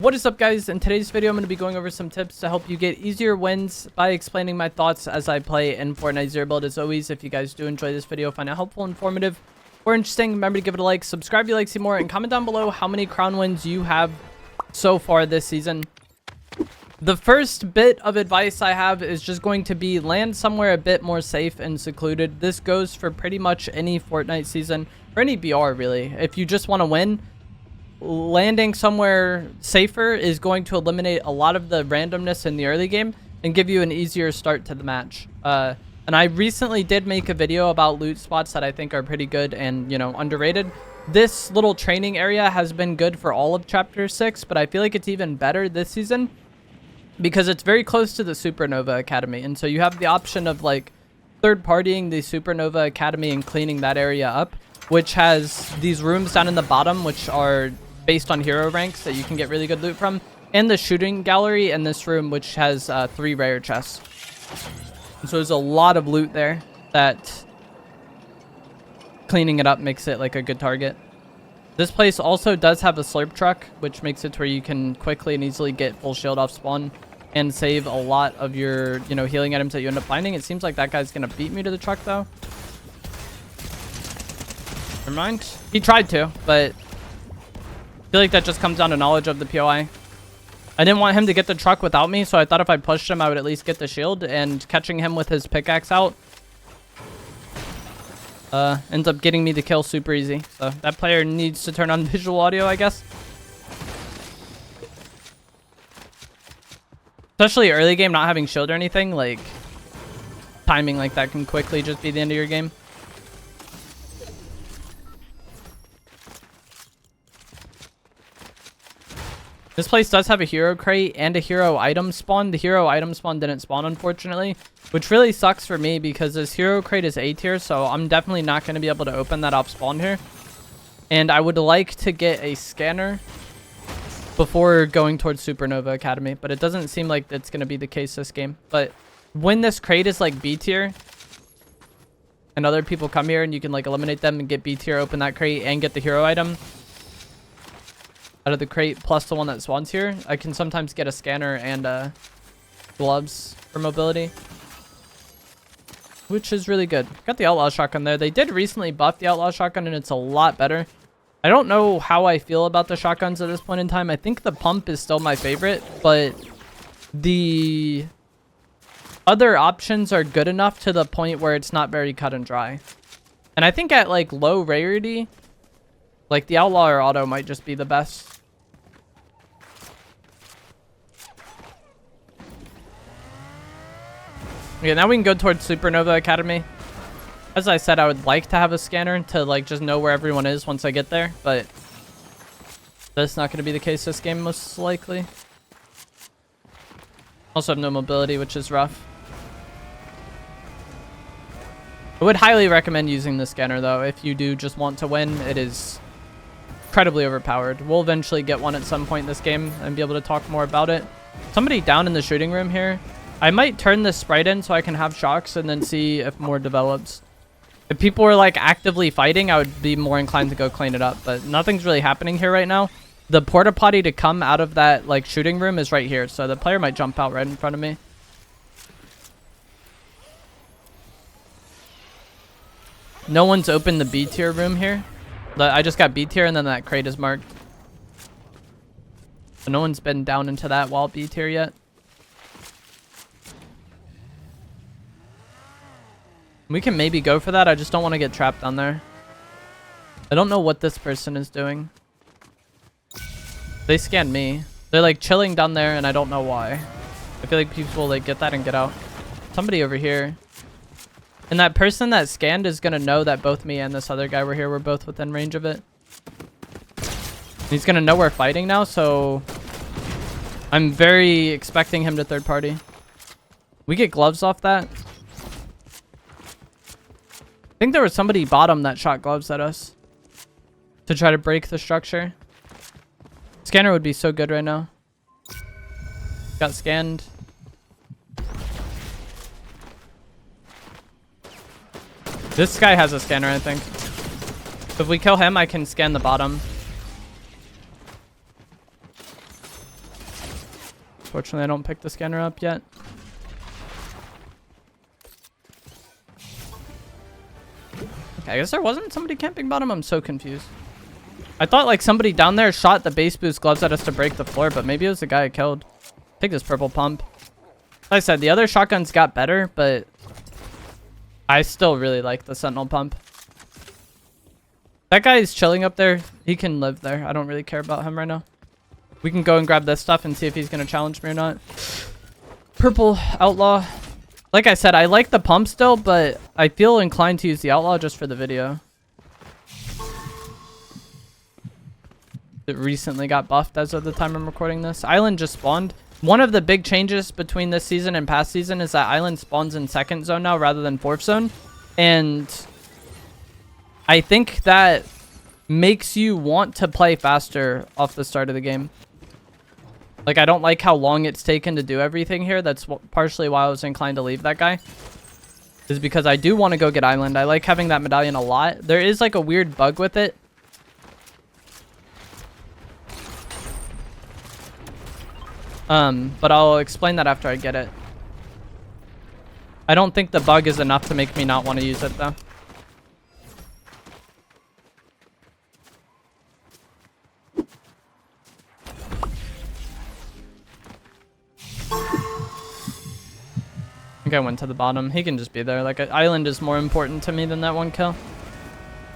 What is up, guys? In today's video, I'm going to be going over some tips to help you get easier wins by explaining my thoughts as I play in Fortnite Zero Build. As always, if you guys do enjoy this video, find it helpful, informative, or interesting, remember to give it a like, subscribe if you like to see more, and comment down below how many crown wins you have so far this season. The first bit of advice I have is just going to be land somewhere a bit more safe and secluded. This goes for pretty much any Fortnite season, or any BR really. If you just want to win, landing somewhere safer is going to eliminate a lot of the randomness in the early game and give you an easier start to the match. And I recently did make a video about loot spots that I think are pretty good and, you know, underrated. This little training area has been good for all of Chapter 6, but I feel like it's even better this season because it's very close to the Supernova Academy. And so you have the option of, like, third-partying the Supernova Academy and cleaning that area up, which has these rooms down in the bottom, which are based on hero ranks that you can get really good loot from, and the shooting gallery in this room, which has 3 rare chests. So there's a lot of loot there that cleaning it up makes it like a good target. This place also does have a slurp truck, which makes it to where you can quickly and easily get full shield off spawn and save a lot of your, you know, healing items that you end up finding. It seems like that guy's gonna beat me to the truck though. Never mind. He tried to, but I feel like that just comes down to knowledge of the POI. I didn't want him to get the truck without me, so I thought if I pushed him, I would at least get the shield. And catching him with his pickaxe out ends up getting me the kill super easy. So that player needs to turn on visual audio, I guess. Especially early game, not having shield or anything, like timing like that can quickly just be the end of your game. This place does have a hero crate and a hero item spawn. The hero item spawn didn't spawn, unfortunately, which really sucks for me because this hero crate is A tier, so I'm definitely not going to be able to open that off spawn here. And I would like to get a scanner before going towards Supernova Academy, but it doesn't seem like it's going to be the case this game. But when this crate is like B tier and other people come here and you can like eliminate them and get B tier, open that crate and get the hero item out of the crate plus the one that spawns here, I can sometimes get a scanner and gloves for mobility, which is really good. Got the outlaw shotgun there. They did recently buff the outlaw shotgun and it's a lot better. I don't know how I feel about the shotguns at this point in time. I think the pump is still my favorite, but the other options are good enough to the point where it's not very cut and dry. And I think at like low rarity, like the outlaw or auto might just be the best. Okay, now we can go towards Supernova Academy. As I said, I would like to have a scanner to like just know where everyone is once I get there, but that's not going to be the case this game most likely. Also have no mobility, which is rough. I would highly recommend using the scanner though if you do just want to win. It is incredibly overpowered. We'll eventually get one at some point in this game and be able to talk more about it. Somebody down in the shooting room here. I might turn this sprite in so I can have shocks and then see if more develops. If people were like actively fighting, I would be more inclined to go clean it up, but nothing's really happening here right now. The porta potty to come out of that like shooting room is right here, so the player might jump out right in front of me. No one's opened the B tier room here. I just got B tier and then that crate is marked. So no one's been down into that wall B tier yet. We can maybe go for that. I just don't want to get trapped down there. I don't know what this person is doing. They scanned me. They're like chilling down there and I don't know why. I feel like people will like get that and get out. Somebody over here. And that person that scanned is going to know that both me and this other guy were here. We're both within range of it. He's going to know we're fighting now, so I'm very expecting him to third party. We get gloves off that. I think there was somebody bottom that shot gloves at us to try to break the structure. Scanner would be so good right now. Got scanned. This guy has a scanner, I think. If we kill him, I can scan the bottom. Fortunately, I don't pick the scanner up yet. Okay, I guess there wasn't somebody camping bottom. I'm so confused. I thought like somebody down there shot the base boost gloves at us to break the floor, but maybe it was the guy I killed. Take this purple pump. Like I said, the other shotguns got better, but I still really like the sentinel pump. That guy is chilling up there. He can live there. I don't really care about him right now. We can go and grab this stuff and see if he's going to challenge me or not. Purple outlaw. Like I said, I like the pump still, but I feel inclined to use the outlaw just for the video. It recently got buffed as of the time I'm recording this. Island just spawned. One of the big changes between this season and past season is that Island spawns in second zone now rather than fourth zone. And I think that makes you want to play faster off the start of the game. Like, I don't like how long it's taken to do everything here. That's partially why I was inclined to leave that guy. Is because I do want to go get Island. I like having that medallion a lot. There is like a weird bug with it. But I'll explain that after I get it. I don't think the bug is enough to make me not want to use it though. I think I went to the bottom. He can just be there. Like, Island is more important to me than that one kill.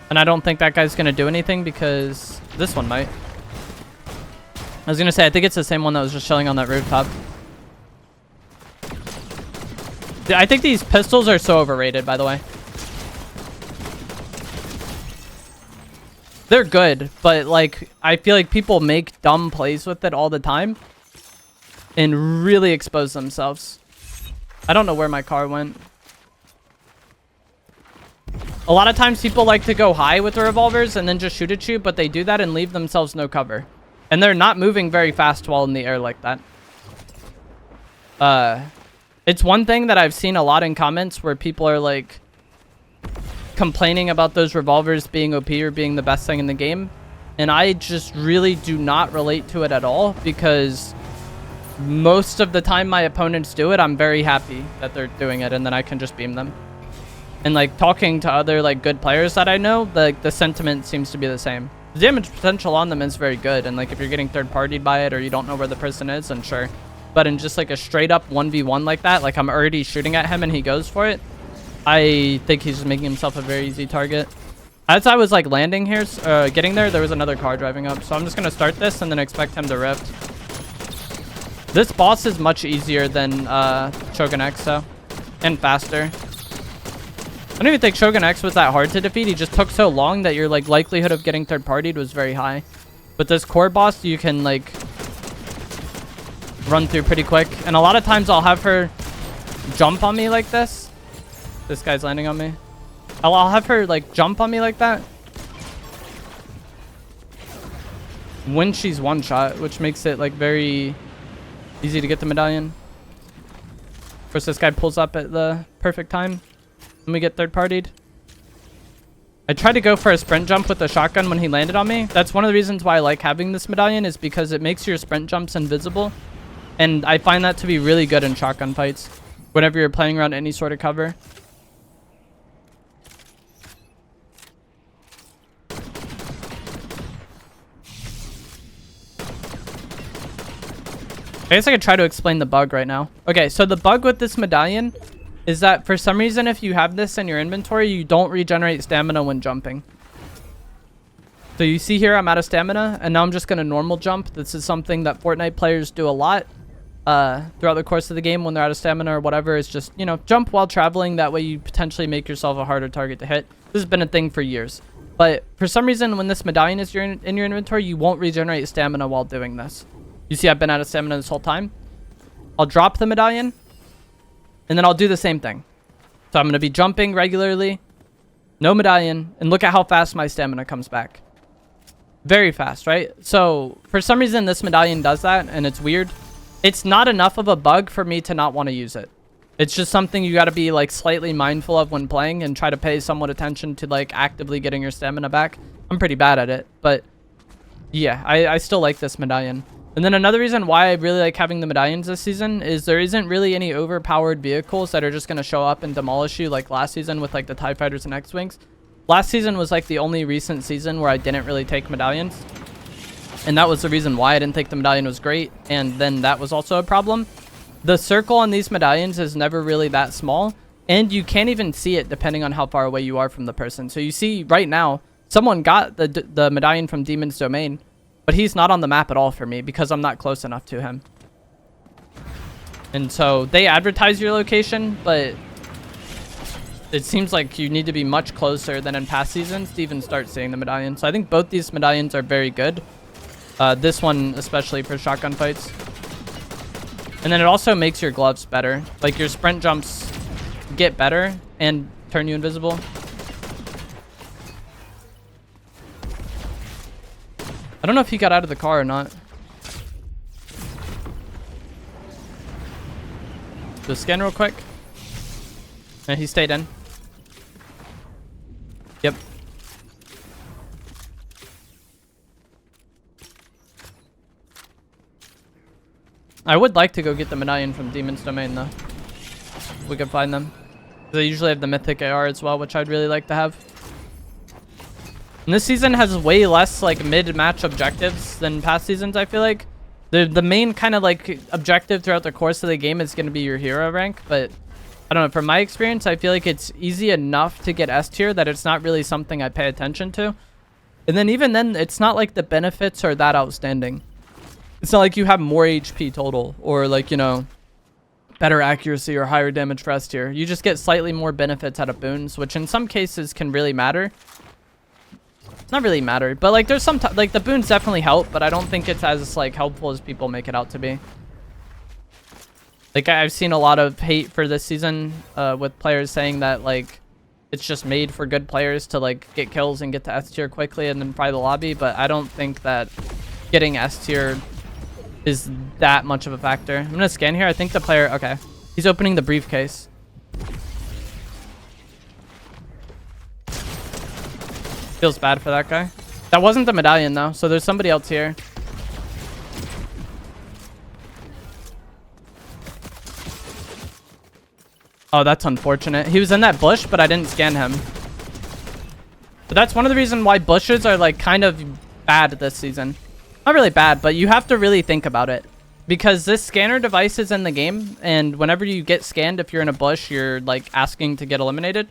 And I don't think that guy's going to do anything because this one might. I was going to say, I think it's the same one that was just chilling on that rooftop. I think these pistols are so overrated, by the way. They're good, but, like, I feel like people make dumb plays with it all the time and really expose themselves. I don't know where my car went. A lot of times people like to go high with the revolvers and then just shoot at you, but they do that and leave themselves no cover. And they're not moving very fast while in the air like that. It's one thing that I've seen a lot in comments where people are like complaining about those revolvers being OP or being the best thing in the game. And I just really do not relate to it at all because most of the time my opponents do it, I'm very happy that they're doing it and then I can just beam them. And like talking to other like good players that I know, the sentiment seems to be the same. The damage potential on them is very good, and like if you're getting third partied by it or you don't know where the person is, then sure. But in just like a straight up 1v1 like that, like I'm already shooting at him and he goes for it, I think he's just making himself a very easy target. As I was like landing here, getting there was another car driving up, so I'm just gonna start this and then expect him to rift. This boss is much easier than Shogun X though, and faster. I don't even think Shogun X was that hard to defeat. He just took so long that your like likelihood of getting third partied was very high. But this core boss, you can like run through pretty quick. And a lot of times I'll have her jump on me like this. This guy's landing on me. I'll have her like jump on me like that when she's one shot, which makes it like very easy to get the medallion. Of course, this guy pulls up at the perfect time when we get third partied. I tried to go for a sprint jump with the shotgun when he landed on me. That's one of the reasons why I like having this medallion, is because it makes your sprint jumps invisible. And I find that to be really good in shotgun fights whenever you're playing around any sort of cover. I guess I could try to explain the bug right now. Okay, so the bug with this medallion is that for some reason, if you have this in your inventory, you don't regenerate stamina when jumping. So you see here, I'm out of stamina, and now I'm just going to normal jump. This is something that Fortnite players do a lot throughout the course of the game when they're out of stamina or whatever. Is just, you know, jump while traveling. That way you potentially make yourself a harder target to hit. This has been a thing for years. But for some reason, when this medallion is in your inventory, you won't regenerate stamina while doing this. You see, I've been out of stamina this whole time. I'll drop the medallion, and then I'll do the same thing. So I'm going to be jumping regularly, no medallion, and look at how fast my stamina comes back. Very fast, right? So for some reason, this medallion does that, and it's weird. It's not enough of a bug for me to not want to use it. It's just something you got to be like slightly mindful of when playing and try to pay somewhat attention to like actively getting your stamina back. I'm pretty bad at it, but yeah, I still like this medallion. And then another reason why I really like having the medallions this season is there isn't really any overpowered vehicles that are just going to show up and demolish you like last season with like the TIE Fighters and X-Wings. Last season was like the only recent season where I didn't really take medallions. And that was the reason why I didn't think the medallion was great. And then that was also a problem. The circle on these medallions is never really that small. And you can't even see it depending on how far away you are from the person. So you see right now, someone got the medallion from Demon's Domain. But he's not on the map at all for me because I'm not close enough to him. And so they advertise your location, but it seems like you need to be much closer than in past seasons to even start seeing the medallion. So I think both these medallions are very good. This one especially for shotgun fights. And then it also makes your gloves better. Like your sprint jumps get better and turn you invisible. I don't know if he got out of the car or not. Just scan real quick. And he stayed in. Yep. I would like to go get the medallion from Demon's Domain though. If we could find them. They usually have the mythic AR as well, which I'd really like to have. And this season has way less like mid-match objectives than past seasons, I feel like. The main kind of like objective throughout the course of the game is going to be your hero rank, but I don't know, from my experience, I feel like it's easy enough to get S tier that it's not really something I pay attention to. And then even then, it's not like the benefits are that outstanding. It's not like you have more HP total or like, you know, better accuracy or higher damage for S tier. You just get slightly more benefits out of boons, which in some cases can really matter. Not really matter, but like there's some like the boons definitely help, but I don't think it's as like helpful as people make it out to be. Like I've seen a lot of hate for this season with players saying that like it's just made for good players to like get kills and get to S tier quickly and then fry the lobby, but I don't think that getting S tier is that much of a factor. I'm gonna scan here. I think the player, okay, he's opening the briefcase. Feels bad for that guy. That wasn't the medallion though, so there's somebody else here. Oh, that's unfortunate. He was in that bush, but I didn't scan him. But that's one of the reasons why bushes are like kind of bad this season. Not really bad, but you have to really think about it. Because this scanner device is in the game, and whenever you get scanned, if you're in a bush, you're like asking to get eliminated.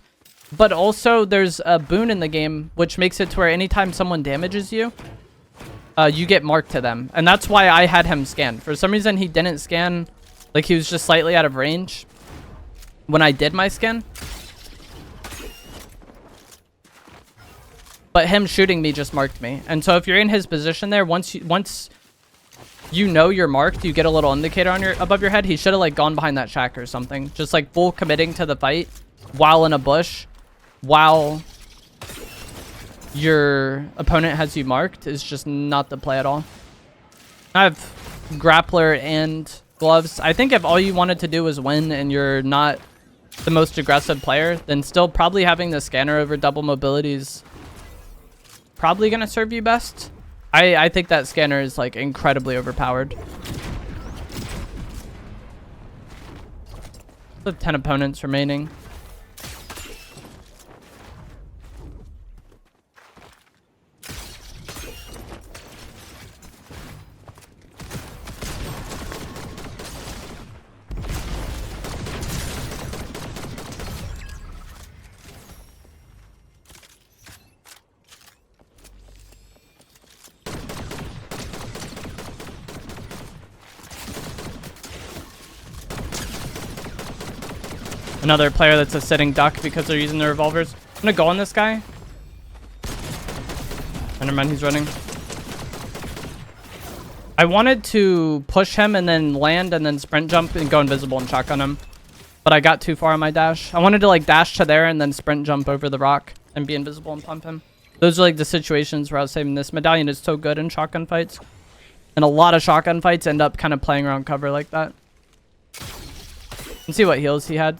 But also, there's a boon in the game, which makes it to where anytime someone damages you, you get marked to them. And that's why I had him scanned. For some reason, he didn't scan. Like, he was just slightly out of range when I did my scan. But him shooting me just marked me. And so if you're in his position there, once you know you're marked, you get a little indicator on above your head. He should have, like, gone behind that shack or something. Just, like, full committing to the fight while in a bush. While your opponent has you marked is just not the play at all. I have grappler and gloves. I think if all you wanted to do was win and you're not the most aggressive player, then still probably having the scanner over double mobility is probably going to serve you best. I think that scanner is like incredibly overpowered. There's 10 opponents remaining. Another player that's a sitting duck because they're using their revolvers. I'm gonna go on this guy. Never mind, he's running. I wanted to push him and then land and then sprint jump and go invisible and shotgun him. But I got too far on my dash. I wanted to like dash to there and then sprint jump over the rock and be invisible and pump him. Those are like the situations where I was saving this. Medallion is so good in shotgun fights. And a lot of shotgun fights end up kind of playing around cover like that. Let's see what heals he had.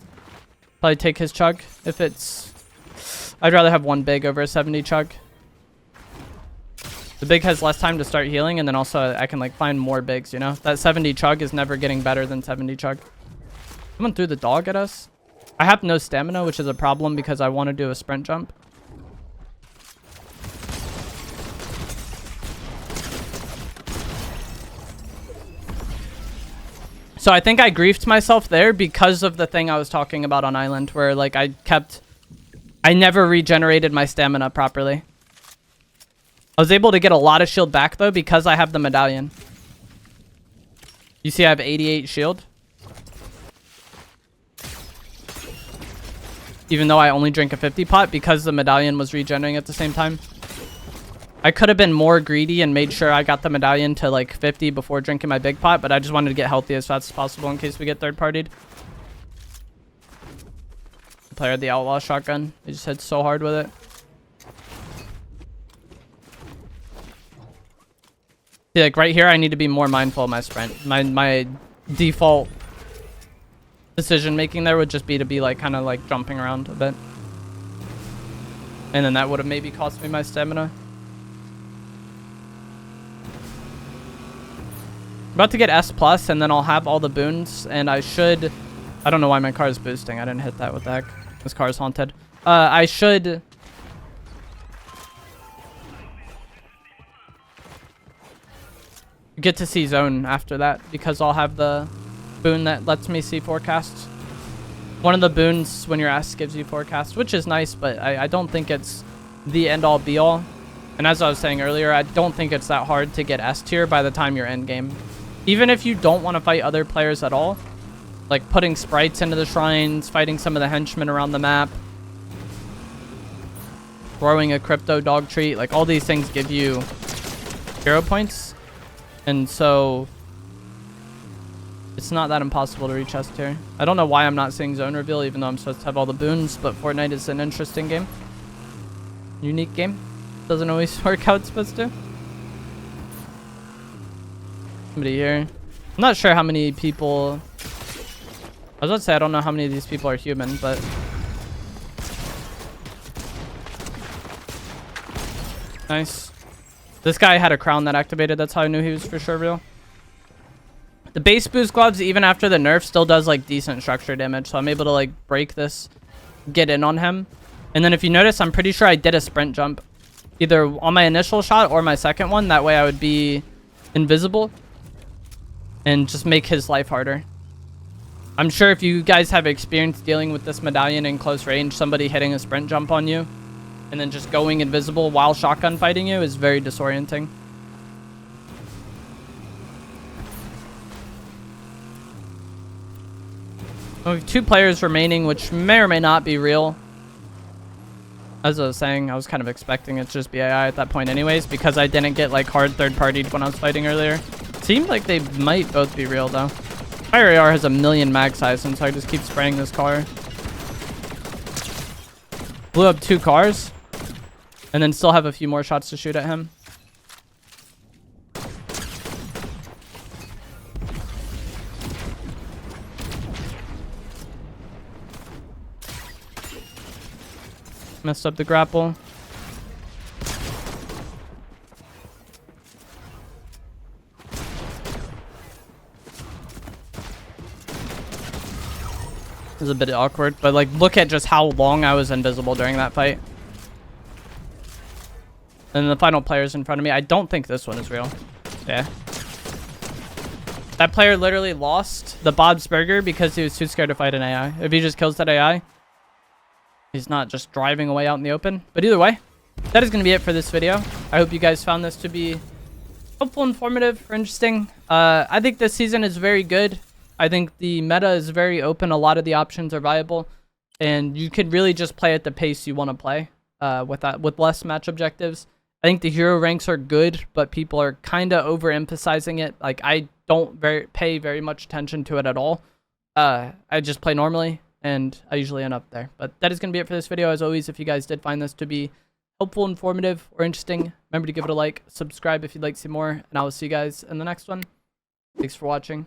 Probably take his chug if it's... I'd rather have one big over a 70 chug. The big has less time to start healing, and then also I can like find more bigs, you know? That 70 chug is never getting better than 70 chug. Someone threw the dog at us. I have no stamina, which is a problem because I want to do a sprint jump. So I think I griefed myself there because of the thing I was talking about on Island, where like I never regenerated my stamina properly. I was able to get a lot of shield back though because I have the medallion. You see I have 88 shield. Even though I only drink a 50 pot because the medallion was regenerating at the same time. I could have been more greedy and made sure I got the medallion to like 50 before drinking my big pot, but I just wanted to get healthy as fast as possible in case we get third partied. The player had the outlaw shotgun. They just hit so hard with it. See, like right here, I need to be more mindful of my sprint. My default decision making there would just be to be like kind of like jumping around a bit. And then that would have maybe cost me my stamina. About to get S plus, and then I'll have all the boons, and I should... I don't know why my car is boosting. I didn't hit that. What the heck? This car is haunted. I should... get to see zone after that, because I'll have the boon that lets me see forecasts. One of the boons when your S gives you forecast, which is nice, but I don't think it's the end-all be-all. And as I was saying earlier, I don't think it's that hard to get S tier by the time you're endgame. Even if you don't want to fight other players at all, like putting sprites into the shrines, fighting some of the henchmen around the map, throwing a crypto dog treat, like all these things give you hero points. And so it's not that impossible to reach S tier. I don't know why I'm not seeing zone reveal, even though I'm supposed to have all the boons, but Fortnite is an interesting game. Unique game. Doesn't always work how it's supposed to. Somebody here. I'm not sure how many people... I was about to say I don't know how many of these people are human, but... Nice. This guy had a crown that activated. That's how I knew he was for sure real. The base boost gloves, even after the nerf, still does like decent structure damage. So I'm able to like break this, get in on him. And then if you notice, I'm pretty sure I did a sprint jump. Either on my initial shot or my second one. That way I would be invisible. And just make his life harder. I'm sure if you guys have experience dealing with this medallion in close range, somebody hitting a sprint jump on you and then just going invisible while shotgun fighting you is very disorienting. We have 2 players remaining, which may or may not be real. As I was saying, I was kind of expecting it to just be AI at that point anyways, because I didn't get like hard third-partied when I was fighting earlier. Seemed like they might both be real though. Fire AR has a million mag size, and so I just keep spraying this car. Blew up 2 cars, and then still have a few more shots to shoot at him. Messed up the grapple. It was a bit awkward, but like look at just how long I was invisible during that fight. And the final player's in front of me. I don't think this one is real. Yeah. That player literally lost the Bob's Burger because he was too scared to fight an AI. If he just kills that AI, he's not just driving away out in the open. But either way, that is going to be it for this video. I hope you guys found this to be helpful, informative, or interesting. I think this season is very good. I think the meta is very open. A lot of the options are viable. And you could really just play at the pace you want to play with less match objectives. I think the hero ranks are good, but people are kind of overemphasizing it. Like, I don't pay very much attention to it at all. I just play normally, and I usually end up there. But that is going to be it for this video. As always, if you guys did find this to be helpful, informative, or interesting, remember to give it a like, subscribe if you'd like to see more, and I will see you guys in the next one. Thanks for watching.